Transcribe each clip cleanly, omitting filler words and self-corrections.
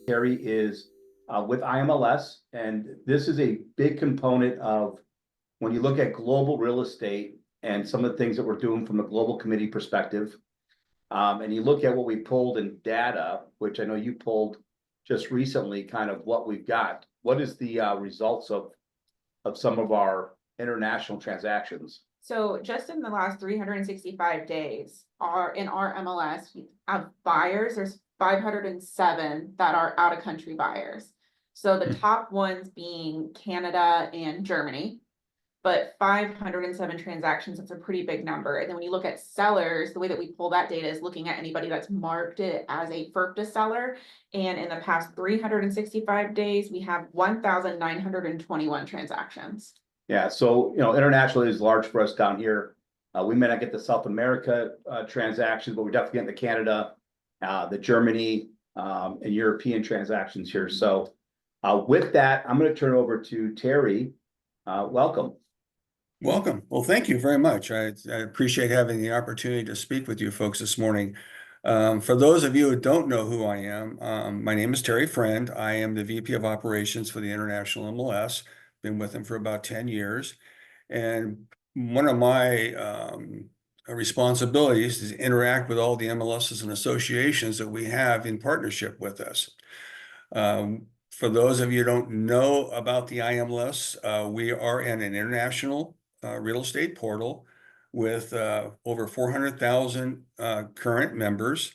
Terry is with iMLS, and this is a big component of when you look at global real estate and some of the things that we're doing from a global committee perspective. And you look at what we pulled in data, which I know you pulled just recently, kind of what we've got. What is the results of some of our international transactions? So just in the last 365 days, in our MLS, we have buyers, there's 507 that are out of country buyers. So the top ones being Canada and Germany, but 507 transactions, that's a pretty big number. And then when you look at sellers, the way that we pull that data is looking at anybody that's marked it as a FERPTA seller. And in the past 365 days, we have 1,921 transactions. Yeah, so internationally is large for us down here. We may not get the South America transactions, but we're definitely getting the Canada, the Germany, and European transactions here. So with that, I'm going to turn it over to Terry. Welcome. Welcome. Well, thank you very much. I appreciate having the opportunity to speak with you folks this morning. For those of you who don't know who I am, my name is Terry Friend. I am the VP of Operations for the International MLS. Been with them for about 10 years. And one of my responsibilities is to interact with all the MLSs and associations that we have in partnership with us. For those of you who don't know about the iMLS, we are an international real estate portal with over 400,000 current members.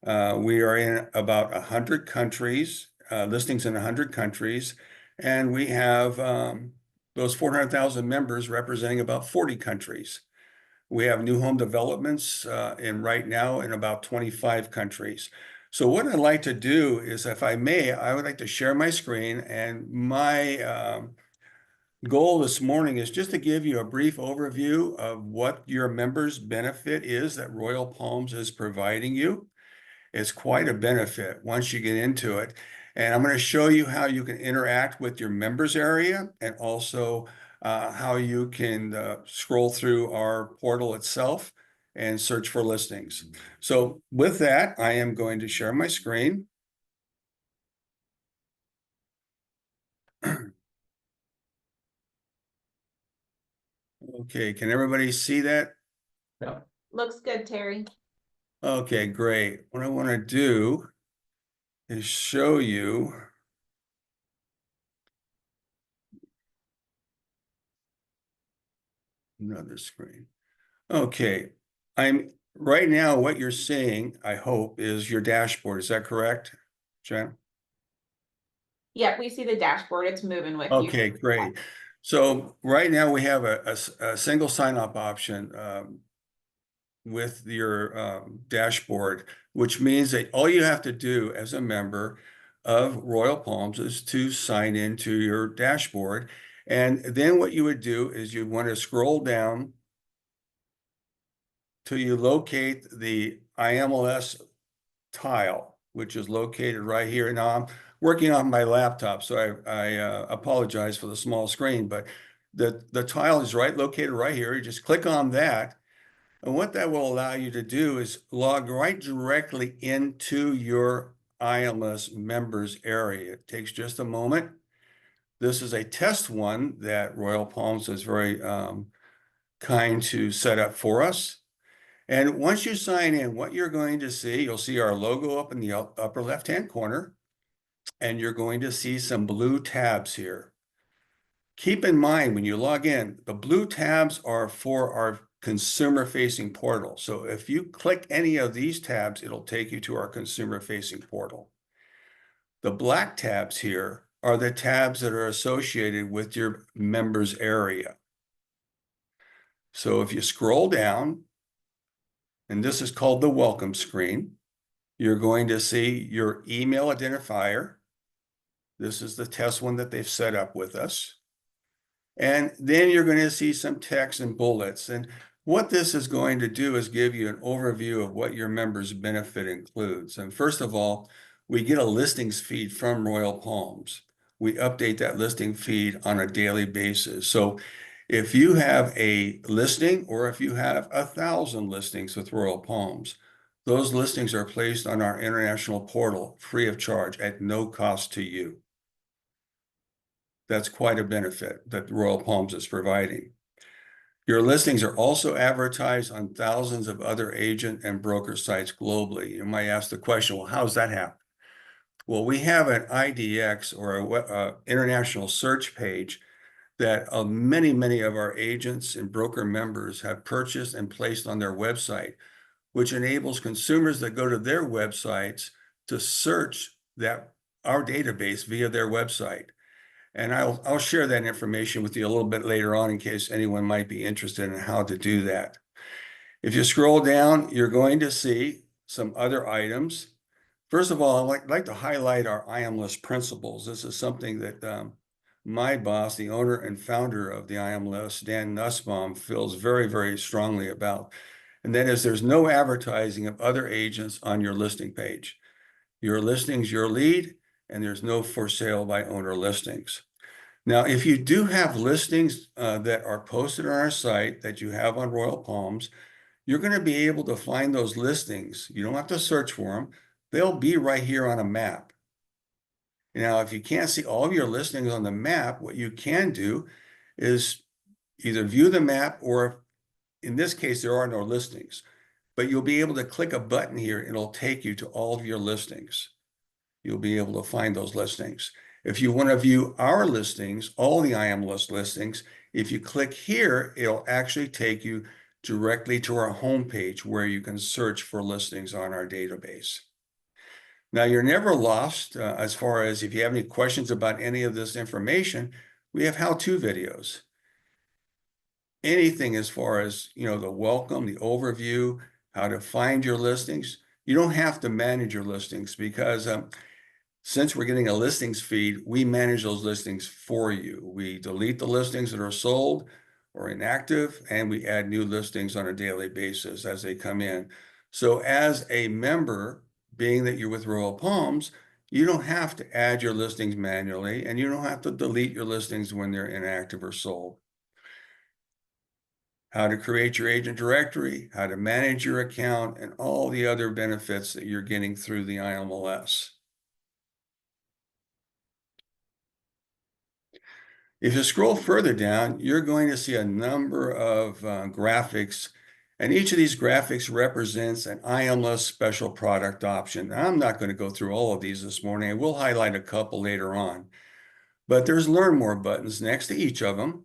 We are in about 100 countries, listings in 100 countries, and we have those 400,000 members representing about 40 countries. We have new home developments right now in about 25 countries. So what I'd like to do is, if I may, I would like to share my screen, and my goal this morning is just to give you a brief overview of what your members' benefit is that Royal Palms is providing you. It's quite a benefit once you get into it. And I'm going to show you how you can interact with your members area, and also how you can scroll through our portal itself and search for listings. So with that, I am going to share my screen. Okay, can everybody see that? Yeah. Looks good, Terry. Okay, great. What I want to do is show you another screen. Okay, right now what you're seeing, I hope, is your dashboard. Is that correct, Jen? Yeah, we see the dashboard. It's moving with you. Okay, great. So right now we have a single sign-up option with your dashboard, which means that all you have to do as a member of Royal Palms is to sign into your dashboard. And then what you would do is you want to scroll down till you locate the iMLS tile, which is located right here. Now I'm working on my laptop, so I apologize for the small screen, but the tile is located right here. You just click on that. And what that will allow you to do is log right directly into your iMLS members area. It takes just a moment. This is a test one that Royal Palms is very kind to set up for us. And once you sign in, what you're going to see, you'll see our logo up in the upper left-hand corner, and you're going to see some blue tabs here. Keep in mind, when you log in, the blue tabs are for our consumer-facing portal. So if you click any of these tabs, it'll take you to our consumer-facing portal. The black tabs here are the tabs that are associated with your members area. So if you scroll down, and this is called the welcome screen, you're going to see your email identifier. This is the test one that they've set up with us. And then you're going to see some text and bullets. And what this is going to do is give you an overview of what your members' benefit includes. And first of all, we get a listings feed from Royal Palms. We update that listing feed on a daily basis. So if you have a listing, or if you have 1,000 listings with Royal Palms, those listings are placed on our international portal free of charge at no cost to you. That's quite a benefit that Royal Palms is providing. Your listings are also advertised on thousands of other agent and broker sites globally. You might ask the question, well, how does that happen? Well, we have an IDX or a international search page that many of our agents and broker members have purchased and placed on their website, which enables consumers that go to their websites to search our database via their website. And I'll share that information with you a little bit later on in case anyone might be interested in how to do that. If you scroll down, you're going to see some other items. First of all, I'd like to highlight our iMLS principles. This is something that my boss, the owner and founder of the iMLS, Dan Nussbaum, feels very strongly about. And that is there's no advertising of other agents on your listing page. Your listing's your lead, and there's no for sale by owner listings. Now, if you do have listings that are posted on our site that you have on Royal Palms, you're going to be able to find those listings. You don't have to search for them. They'll be right here on a map. Now, if you can't see all of your listings on the map, what you can do is either view the map, or in this case, there are no listings, but you'll be able to click a button here. It'll take you to all of your listings. You'll be able to find those listings. If you want to view our listings, all the iMLS listings, if you click here, it'll actually take you directly to our homepage where you can search for listings on our database. Now, you're never lost as far as if you have any questions about any of this information, we have how-to videos. Anything as far as, the welcome, the overview, how to find your listings. You don't have to manage your listings because since we're getting a listings feed, we manage those listings for you. We delete the listings that are sold or inactive, and we add new listings on a daily basis as they come in. So as a member, being that you're with Royal Palms, you don't have to add your listings manually, and you don't have to delete your listings when they're inactive or sold. How to create your agent directory, how to manage your account, and all the other benefits that you're getting through the iMLS. If you scroll further down, you're going to see a number of graphics, and each of these graphics represents an iMLS special product option. Now, I'm not going to go through all of these this morning. I will highlight a couple later on, but there's Learn More buttons next to each of them,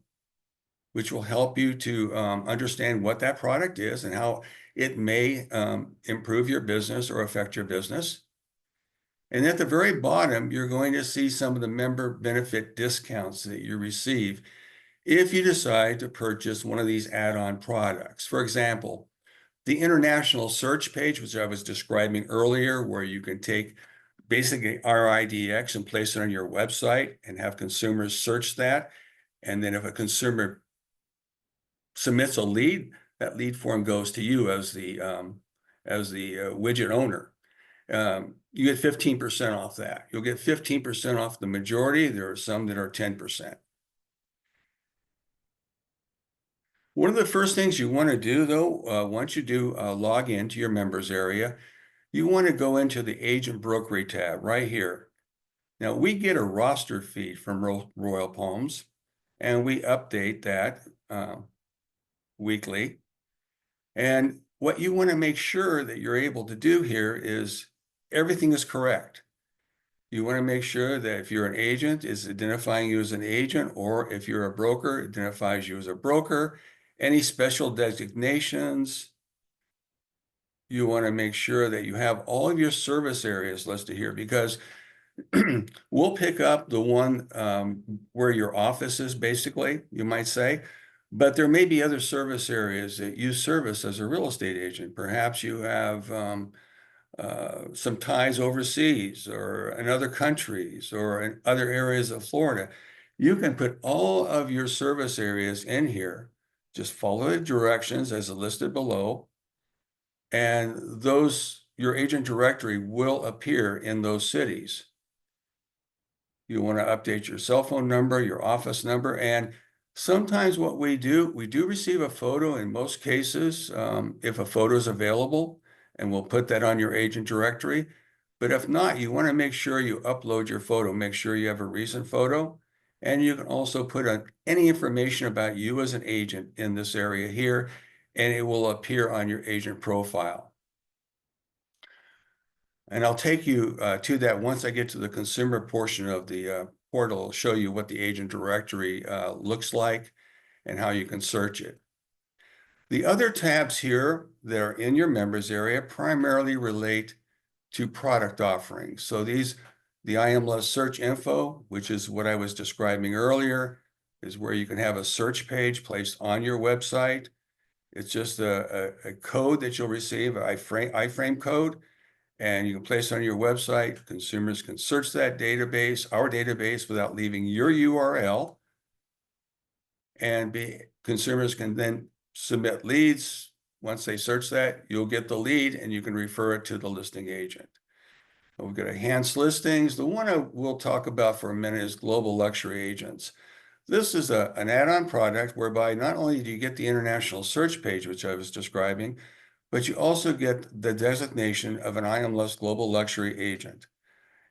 which will help you to understand what that product is and how it may improve your business or affect your business. And at the very bottom, you're going to see some of the member benefit discounts that you receive if you decide to purchase one of these add-on products. For example, the international search page, which I was describing earlier, where you can take basically our IDX and place it on your website and have consumers search that. And then if a consumer submits a lead, that lead form goes to you as the widget owner. You get 15% off that. You'll get 15% off the majority. There are some that are 10%. One of the first things you want to do, though, once you do log into your members area, you want to go into the agent brokerage tab right here. Now, we get a roster feed from Royal Palms, and we update that weekly. And what you want to make sure that you're able to do here is everything is correct. You want to make sure that if you're an agent, it's identifying you as an agent, or if you're a broker, it identifies you as a broker. Any special designations, you want to make sure that you have all of your service areas listed here, because we'll pick up the one where your office is, basically, you might say, but there may be other service areas that you service as a real estate agent. Perhaps you have some ties overseas or in other countries or in other areas of Florida. You can put all of your service areas in here. Just follow the directions as listed below, and your agent directory will appear in those cities. You want to update your cell phone number, your office number, and sometimes what we do receive a photo in most cases, if a photo is available, and we'll put that on your agent directory. But if not, you want to make sure you upload your photo, make sure you have a recent photo. And you can also put any information about you as an agent in this area here, and it will appear on your agent profile. And I'll take you to that once I get to the consumer portion of the portal. I'll show you what the agent directory looks like and how you can search it. The other tabs here that are in your members area primarily relate to product offerings. So these, the iMLS search info, which is what I was describing earlier, is where you can have a search page placed on your website. It's just a code that you'll receive, an iframe code, and you can place it on your website. Consumers can search that database, our database, without leaving your URL. And consumers can then submit leads. Once they search that, you'll get the lead and you can refer it to the listing agent. We've got enhanced listings. The one I will talk about for a minute is global luxury agents. This is an add-on product whereby not only do you get the international search page, which I was describing, but you also get the designation of an iMLS global luxury agent.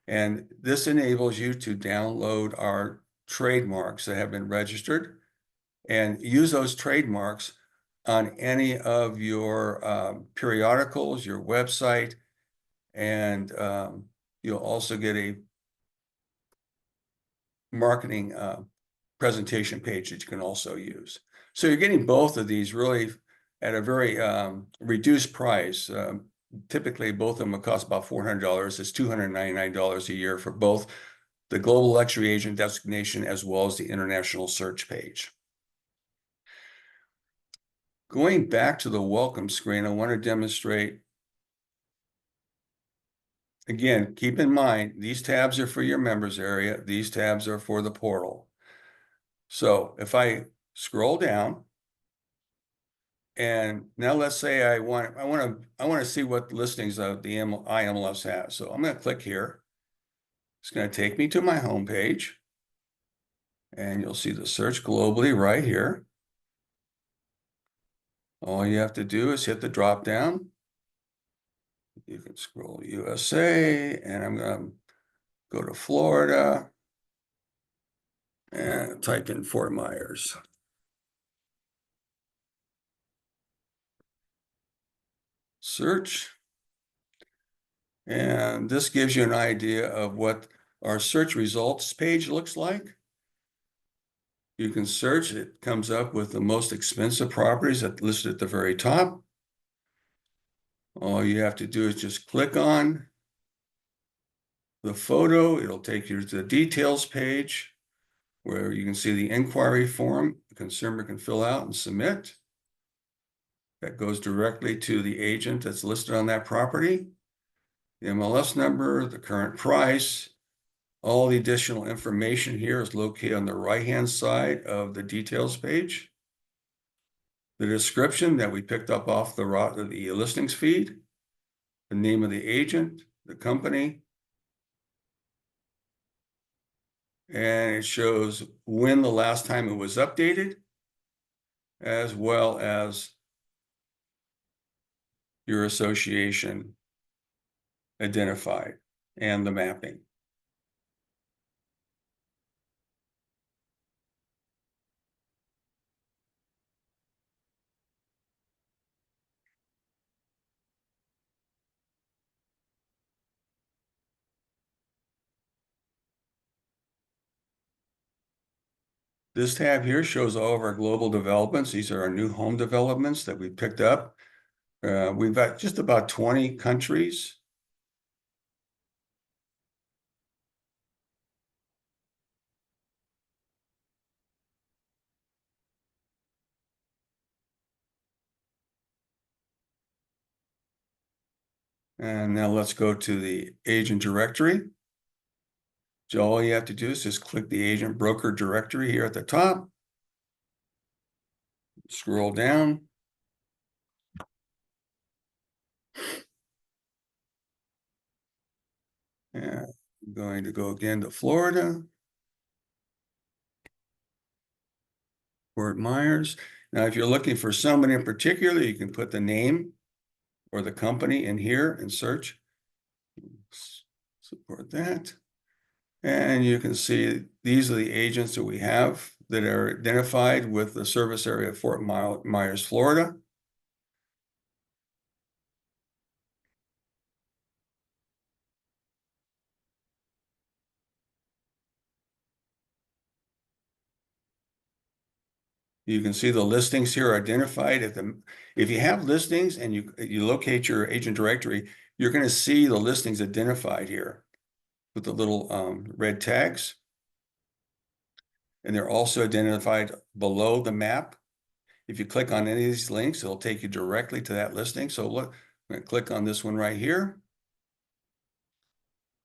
And this enables you to download our trademarks that have been registered and use those trademarks on any of your periodicals, your website, and you'll also get a marketing presentation page that you can also use. So you're getting both of these really at a very reduced price. Typically, both of them will cost about $400. It's $299 a year for both the global luxury agent designation as well as the international search page. Going back to the welcome screen, I want to demonstrate. Again, keep in mind, these tabs are for your members area. These tabs are for the portal. So if I scroll down, and now let's say I want to see what listings of the iMLS has. So I'm going to click here. It's going to take me to my home page, and you'll see the search globally right here. All you have to do is hit the drop down. You can scroll USA, and I'm going to go to Florida and type in Fort Myers. Search. And this gives you an idea of what our search results page looks like. You can search, it comes up with the most expensive properties that listed at the very top. All you have to do is just click on the photo. It'll take you to the details page where you can see the inquiry form the consumer can fill out and submit. That goes directly to the agent that's listed on that property. The MLS number, the current price, all the additional information here is located on the right-hand side of the details page. The description that we picked up off the listings feed, the name of the agent, the company, and it shows when the last time it was updated, as well as your association identified and the mapping. This tab here shows all of our global developments. These are our new home developments that we picked up. We've got just about 20 countries. And now let's go to the agent directory. So all you have to do is just click the agent broker directory here at the top. Scroll down. And I'm going to go again to Florida. Fort Myers. Now, if you're looking for someone in particular, you can put the name or the company in here and search. Support that. And you can see these are the agents that we have that are identified with the service area of Fort Myers, Florida. You can see the listings here identified at the, if you have listings and you locate your agent directory, you're going to see the listings identified here with the little red tags. And they're also identified below the map. If you click on any of these links, it'll take you directly to that listing. So look, I'm going to click on this one right here.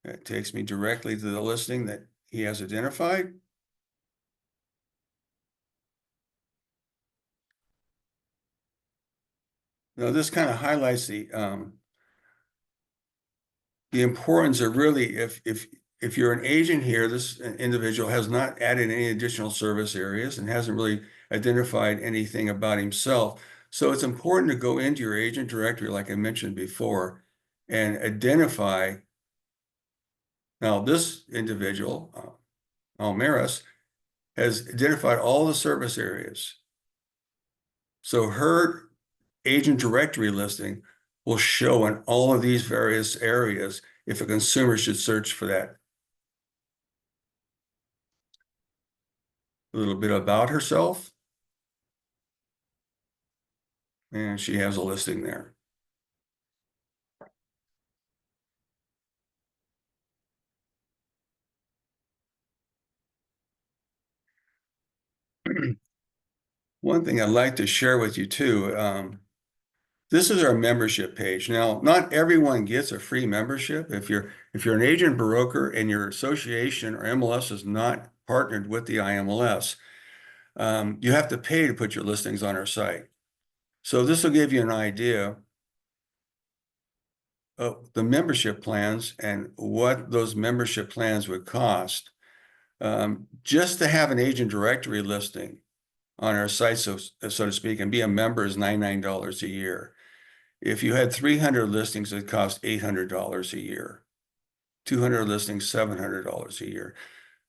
It takes me directly to the listing that he has identified. Now this kind of highlights the importance of really, if you're an agent here, this individual has not added any additional service areas and hasn't really identified anything about himself. So it's important to go into your agent directory, like I mentioned before, and identify. Now this individual, iMLS, has identified all the service areas. So her agent directory listing will show in all of these various areas if a consumer should search for that. A little bit about herself. And she has a listing there. One thing I'd like to share with you too, this is our membership page. Now, not everyone gets a free membership. If you're an agent broker and your association or MLS is not partnered with the iMLS, you have to pay to put your listings on our site. So this will give you an idea of the membership plans and what those membership plans would cost. Just to have an agent directory listing on our site, so to speak, and be a member is $99 a year. If you had 300 listings, it cost $800 a year. 200 listings, $700 a year.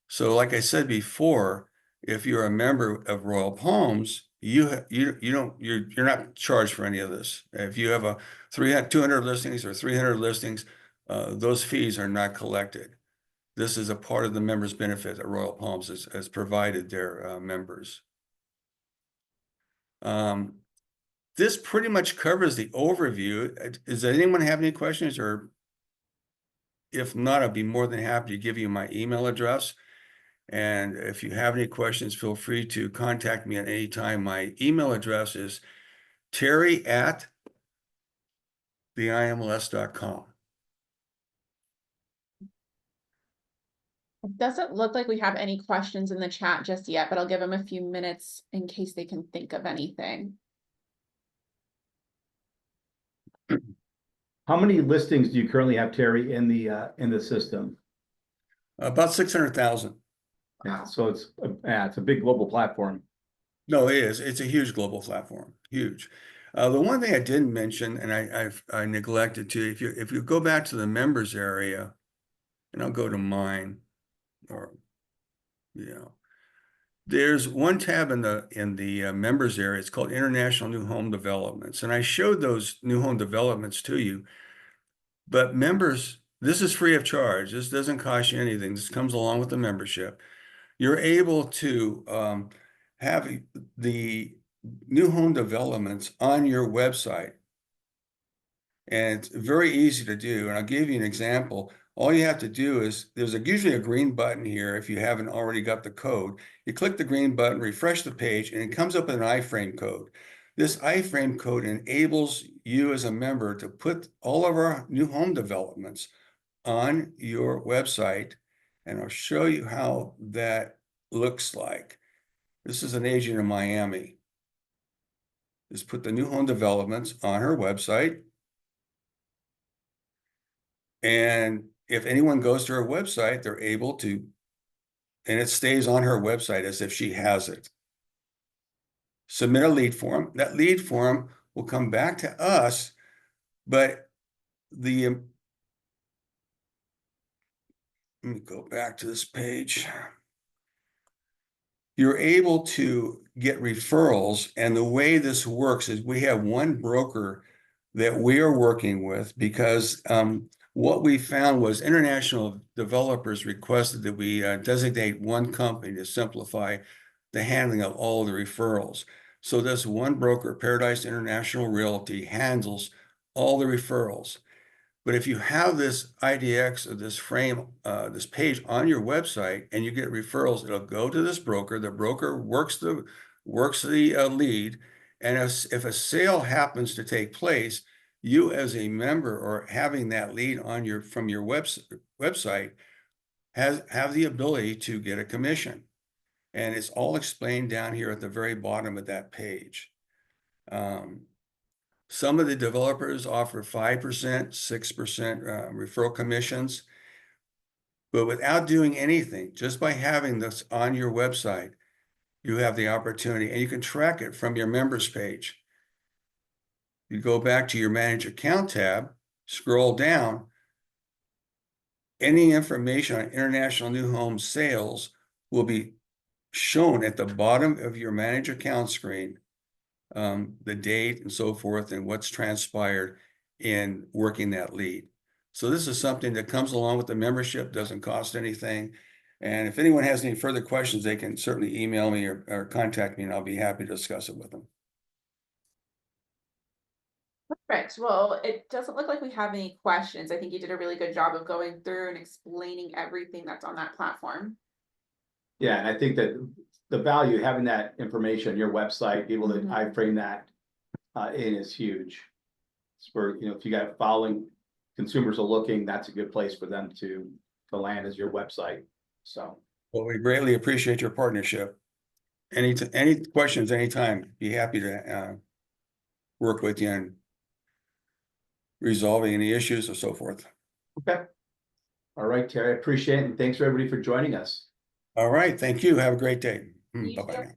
So like I said before, if you're a member of Royal Palms, you're not charged for any of this. If you have 200 listings or 300 listings, those fees are not collected. This is a part of the members' benefit that Royal Palms has provided their members. This pretty much covers the overview. Does anyone have any questions? Or if not, I'd be more than happy to give you my email address. And if you have any questions, feel free to contact me at any time. My email address is terry@theimls.com. It doesn't look like we have any questions in the chat just yet, but I'll give them a few minutes in case they can think of anything. How many listings do you currently have, Terry, in the system? About 600,000. Yeah, so it's a big global platform. No, it is. It's a huge global platform. Huge. The one thing I didn't mention, and I neglected to, if you go back to the members area, and I'll go to mine, or there's one tab in the members area. It's called International New Home Developments, and I showed those new home developments to you. But members, this is free of charge. This doesn't cost you anything. This comes along with the membership. You're able to have the new home developments on your website. And it's very easy to do. And I'll give you an example. All you have to do is, there's usually a green button here if you haven't already got the code. You click the green button, refresh the page, and it comes up with an iframe code. This iframe code enables you as a member to put all of our new home developments on your website. And I'll show you how that looks like. This is an agent in Miami. Just put the new home developments on her website. And if anyone goes to her website, they're able to, and it stays on her website as if she has it. Submit a lead form. That lead form will come back to us But let me go back to this page. You're able to get referrals, and the way this works is we have one broker that we are working with, because what we found was international developers requested that we designate one company to simplify the handling of all the referrals. So this one broker, Paradise International Realty, handles all the referrals. But if you have this IDX or this frame, this page on your website, and you get referrals, it'll go to this broker. The broker works the lead, and if a sale happens to take place, you as a member or having that lead on from your website have the ability to get a commission, and it's all explained down here at the very bottom of that page. Some of the developers offer 5%, 6% referral commissions, but without doing anything, just by having this on your website, you have the opportunity, and you can track it from your members page. You go back to your Manage Account tab, scroll down, any information on international new home sales will be shown at the bottom of your Manage Account screen. The date and so forth, and what's transpired in working that lead. So this is something that comes along with the membership, doesn't cost anything. And if anyone has any further questions, they can certainly email me or contact me, and I'll be happy to discuss it with them. Perfect. Well, it doesn't look like we have any questions. I think you did a really good job of going through and explaining everything that's on that platform. Yeah, and I think that the value, having that information on your website, be able to iframe that in is huge. It's for, if you got following consumers are looking, that's a good place for them to land as your website. So, well, we greatly appreciate your partnership. Any questions, anytime, be happy to work with you on resolving any issues or so forth. okay. All right, Terry, I appreciate it, and thanks for everybody for joining us. All right, thank you. Have a great day. You Bye-bye too. now.